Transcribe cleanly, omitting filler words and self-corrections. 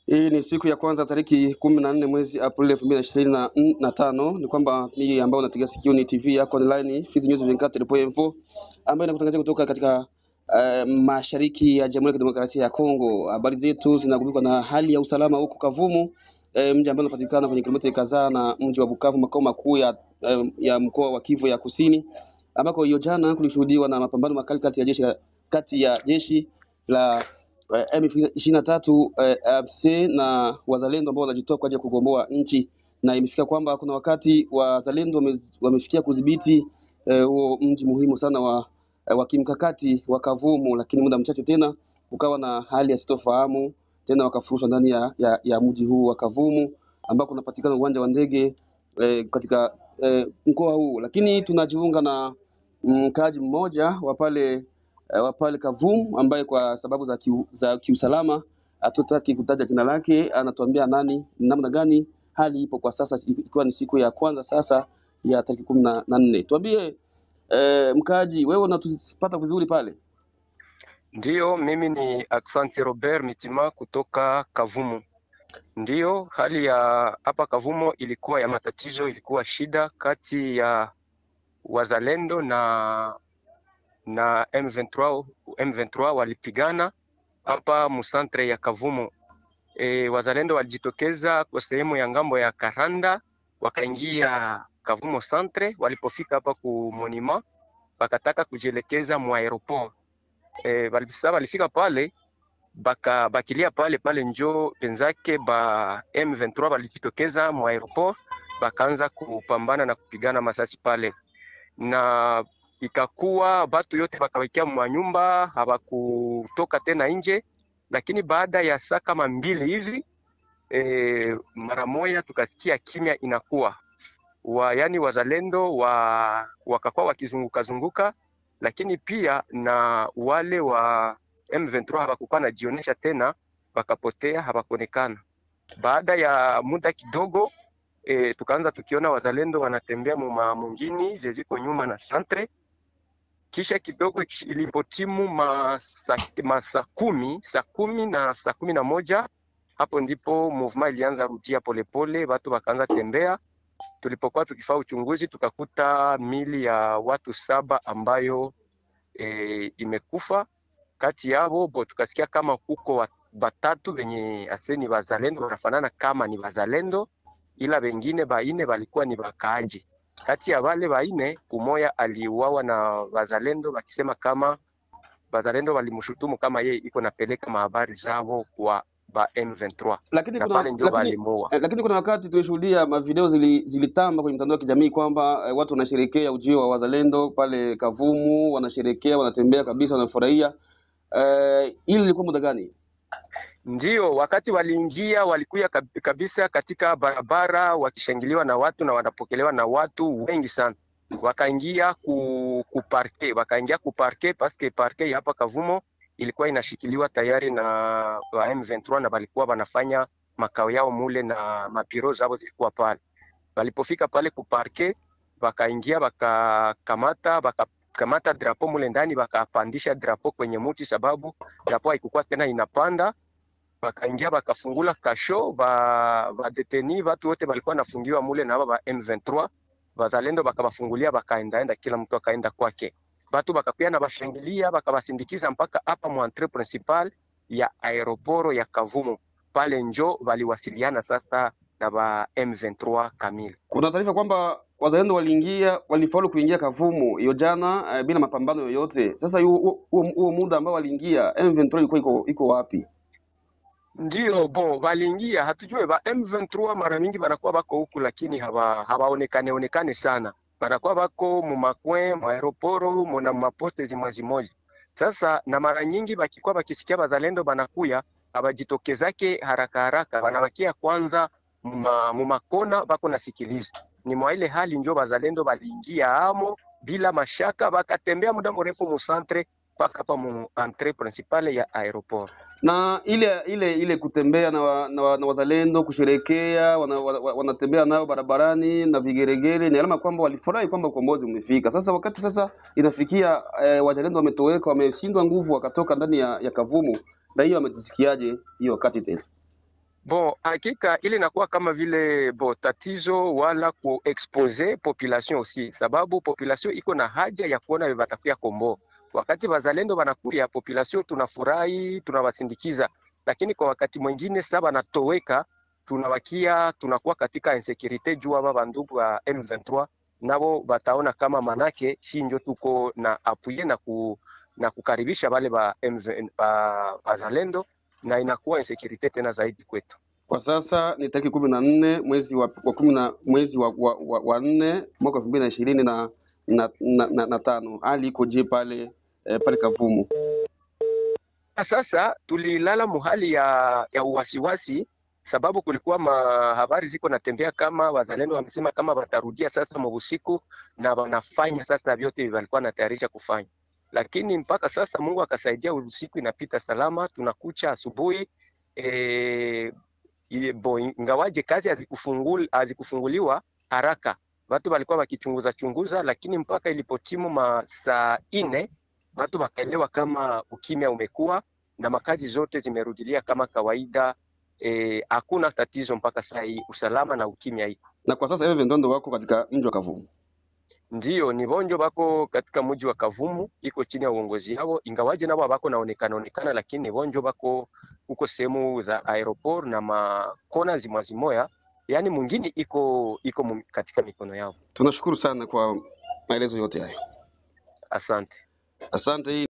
Hii ni siku ya kwanza tariki 14 mwezi Aprili 2025. Ni kwamba ni ambao unategea sikio ni TV yako online Fizi News 24.info ambayo inakutangazia kutoka katika mashariki ya Jamhuri ya Kidemokrasia ya Kongo. Habari zetu zinagubikwa na hali ya usalama huko Kavumu, mji ambao unapatikana kwenye kilomita kadhaa na mji wa Bukavu, makao makuu ya mkoa wa Kivu ya Kusini, ambako hiyo jana kulishuhudiwa na mapambano makali kati ya jeshi la M23 FC na wazalendo ambao wanajitoa kwa ajili ya kugomboa nchi, na imefika kwamba kuna wakati wazalendo wamefikia kudhibiti huo mji muhimu sana wa kimkakati wa Kavumu, lakini muda mchache tena ukawa na hali ya sitofahamu tena, wakafurushwa ndani ya mji huu wa Kavumu ambako unapatikana uwanja wa ndege katika mkoa huu. Lakini tunajiunga na mkaaji mmoja wa pale Kavumu ambaye kwa sababu za kiusalama hatutaki kutaja jina lake, anatuambia namna gani hali ipo kwa sasa, ikiwa ni siku ya kwanza sasa ya tariki 14. Tuambie mkaaji, wewe unatupata vizuri pale? Ndiyo, mimi ni Aksanti Robert Mitima kutoka Kavumu. Ndiyo, hali ya hapa Kavumu ilikuwa ya matatizo, ilikuwa shida kati ya wazalendo na M23 walipigana hapa musantre ya Kavumu. Wazalendo walijitokeza kwa sehemu ya ngambo ya Karanda, wakaingia Kavumu centre. Walipofika hapa ku Monima bakataka kujielekeza mu aeroport. Walifika pale bakilia pale njo penzake ba M23 walijitokeza mu aeroport, bakaanza kupambana na kupigana masasi pale, na ikakuwa batu yote bakawakia mwa nyumba, hawakutoka tena nje. Lakini baada ya saa kama 2 hivi mara moja tukasikia kimya inakuwa yani wazalendo wakakuwa wakizunguka, lakini pia na wale wa M23 hawakuwa najionyesha tena, wakapotea, hawakuonekana. Baada ya muda kidogo tukaanza tukiona wazalendo wanatembea mwingine zeziko nyuma na centre. Kisha kidogo ilipotimu saa kumi na saa 11, hapo ndipo movement ilianza rudia polepole, watu wakaanza tembea. Tulipokuwa tukifanya uchunguzi tukakuta mili ya watu 7 ambayo imekufa. Kati yao tukasikia kama kuko batatu wenye aseni wazalendo, wanafanana kama ni wazalendo, ila wengine 4 walikuwa ni wakaaji. Kati ya wale 4 kumoya aliuawa na wazalendo, wakisema kama wazalendo walimshutumu kama yeye iko napeleka mahabari zao kwa ba M23. Lakini kuna wakati tulishuhudia mavideo zilitamba kwenye mtandao wa kijamii kwamba watu wanasherehekea ujio wa wazalendo pale Kavumu, wanasherehekea, wanatembea kabisa, wanafurahia. Ili ilikuwa muda gani? Ndiyo, wakati waliingia walikuya kabisa katika barabara wakishangiliwa na watu na wanapokelewa na watu wengi sana. Wakaingia ku parquet parce que parquet hapa Kavumo ilikuwa inashikiliwa tayari na wa M23 na walikuwa wanafanya makao yao mule na mapiro zao zilikuwa pale. Walipofika pale ku parquet wakaingia wakakamata drapo mule ndani, wakapandisha drapo kwenye muti sababu drapo haikuwa tena inapanda. Wakaingia wakafungula kasho ba deteni, watu wote walikuwa nafungiwa mule na baba M23. Wazalendo wakawafungulia, wakaenda kila mtu akaenda kwake. Watu wakapia na bashangilia, wakawasindikiza mpaka hapa mwantre principal ya aeroporo ya Kavumu. Pale njo waliwasiliana sasa na ba M23 kamili. Kuna taarifa kwamba wazalendo walifaulu kuingia Kavumu hiyo jana bila mapambano yoyote. Sasa huo muda ambao waliingia M23 ilikuwa iko wapi? Ndiyo, waliingia, hatujue ba M23 mara mingi banakuwa bako huku, lakini hawaonekane sana. Banakuwa bako mumakwe, mu aeroporo, muna maposte zimoja. Sasa na mara nyingi bakikuwa bakisikia bazalendo banakuya, abajitokezake haraka, banabakia kwanza mumakona bako nasikiliza. Ni mwa ile hali njo bazalendo baliingia amo bila mashaka, bakatembea muda mrefu mu centre paka hapa mu entrée principale ya aeroport. Na ile kutembea na wazalendo kusherekea, wanatembea nao barabarani na vigeregere, ni alama kwamba walifurahi kwamba ukombozi umefika. Sasa wakati inafikia wazalendo wametoweka, wameshindwa nguvu, wakatoka ndani ya Kavumu, na hiyo wamejisikiaje hiyo wakati tena? Bon, hakika ili inakuwa kama vile tatizo wala kuexpose population aussi, sababu population iko na haja ya kuona batakuya Kombo. Wakati wazalendo wanakuya, population tunafurahi, tunawasindikiza, lakini kwa wakati mwingine sasa wanatoweka, tunakuwa katika insecurity juu wa bandugu wa M23, nabo bataona kama manake shi ndio tuko na apuye na kukaribisha wale ba wazalendo, na inakuwa insecurity tena zaidi kwetu. Kwa sasa ni tarehe 14 mwezi wa 4 mwaka 2025. Hali iko je pale Kavumu? Sasa tulilala muhali ya uwasiwasi, sababu kulikuwa habari ziko natembea kama wazalendo wamesema kama watarudia sasa usiku na wanafanya sasa vyote walikuwa natayarisha kufanya, lakini mpaka sasa Mungu akasaidia, usiku inapita salama, tunakucha asubuhi. Ingawaje kazi hazikufunguliwa haraka, watu walikuwa wakichunguza, lakini mpaka ilipotimu masaa 4 watu wakaelewa kama ukimya umekuwa na makazi zote zimerudilia kama kawaida. Hakuna tatizo mpaka sasa, usalama na ukimya iko. Na kwa sasa hivi Vendondo wako katika mji wa Kavumu? Ndiyo, ni bonjo bako katika mji wa Kavumu, iko chini ya uongozi yao, ingawaje nabo bako naonekana, lakini ni bonjo bako huko sehemu za aeroport na makona zimoya, yani mwingine iko katika mikono yao. Tunashukuru sana kwa maelezo yote hayo. Asante. Asante.